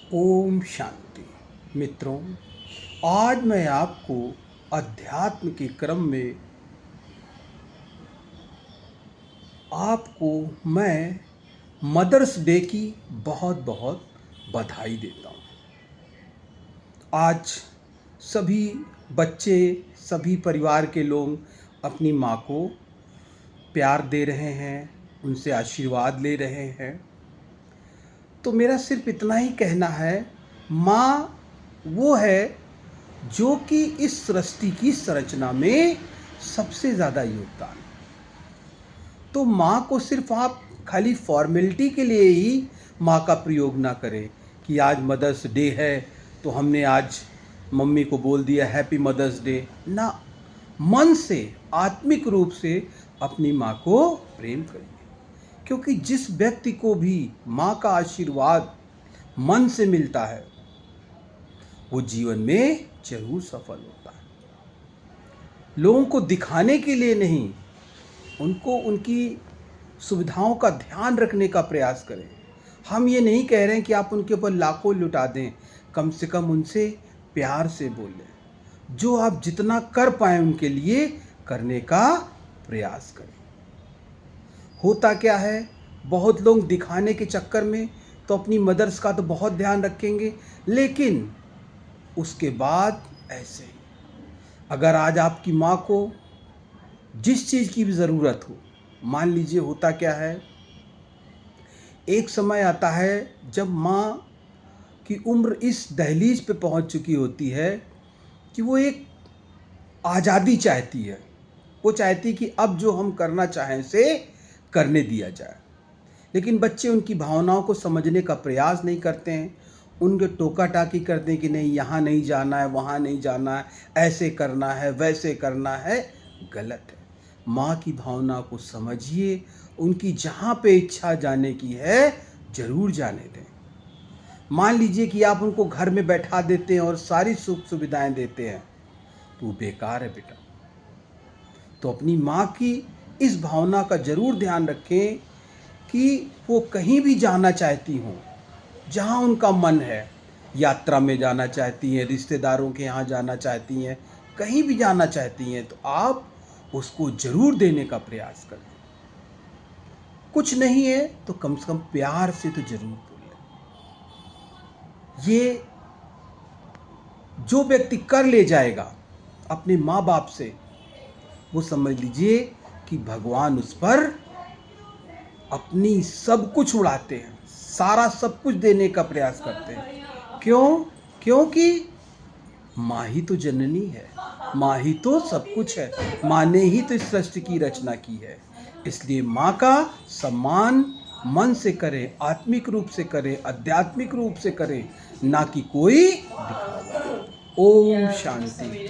ओम शांति। मित्रों, आज मैं आपको अध्यात्म के क्रम में आपको मैं मदर्स डे की बहुत बहुत बधाई देता हूँ। आज सभी बच्चे, सभी परिवार के लोग अपनी माँ को प्यार दे रहे हैं, उनसे आशीर्वाद ले रहे हैं। तो मेरा सिर्फ इतना ही कहना है, माँ वो है जो कि इस सृष्टि की संरचना में सबसे ज़्यादा योगदान। तो माँ को सिर्फ आप खाली फॉर्मेलिटी के लिए ही माँ का प्रयोग ना करें कि आज मदर्स डे है तो हमने आज मम्मी को बोल दिया हैप्पी मदर्स डे ना। मन से, आत्मिक रूप से अपनी माँ को प्रेम करिए, क्योंकि जिस व्यक्ति को भी माँ का आशीर्वाद मन से मिलता है वो जीवन में जरूर सफल होता है। लोगों को दिखाने के लिए नहीं, उनको उनकी सुविधाओं का ध्यान रखने का प्रयास करें। हम ये नहीं कह रहे हैं कि आप उनके ऊपर लाखों लुटा दें, कम से कम उनसे प्यार से बोलें। जो आप जितना कर पाएं उनके लिए करने का प्रयास करें। होता क्या है, बहुत लोग दिखाने के चक्कर में तो अपनी मदर्स का तो बहुत ध्यान रखेंगे, लेकिन उसके बाद ऐसे ही अगर आज आपकी माँ को जिस चीज़ की भी ज़रूरत हो, मान लीजिए होता क्या है, एक समय आता है जब माँ की उम्र इस दहलीज पे पहुंच चुकी होती है कि वो एक आज़ादी चाहती है। वो चाहती कि अब जो हम करना चाहें से करने दिया जाए, लेकिन बच्चे उनकी भावनाओं को समझने का प्रयास नहीं करते हैं। उनके टोका टाकी करते हैं कि नहीं, यहाँ नहीं जाना है, वहाँ नहीं जाना है, ऐसे करना है, वैसे करना है। गलत है। माँ की भावना को समझिए, उनकी जहाँ पे इच्छा जाने की है जरूर जाने दें। मान लीजिए कि आप उनको घर में बैठा देते हैं और सारी सुख सुविधाएं देते हैं तो बेकार है बेटा। तो अपनी माँ की इस भावना का जरूर ध्यान रखें कि वो कहीं भी जाना चाहती हों, जहाँ उनका मन है, यात्रा में जाना चाहती हैं, रिश्तेदारों के यहाँ जाना चाहती हैं, कहीं भी जाना चाहती हैं, तो आप उसको जरूर देने का प्रयास करें। कुछ नहीं है तो कम से कम प्यार से तो जरूर बोलें। ये जो व्यक्ति कर ले जाएगा अपने माँ बाप से, वो समझ लीजिए कि भगवान उस पर अपनी सब कुछ उड़ाते हैं, सारा सब कुछ देने का प्रयास करते हैं। क्यों? क्योंकि माँ ही तो जननी है, माँ ही तो सब कुछ है, माँ ने ही तो इस सृष्टि की रचना की है। इसलिए माँ का सम्मान मन से करें, आत्मिक रूप से करें, आध्यात्मिक रूप से करें, ना कि कोई दिखावा। ओम शांति।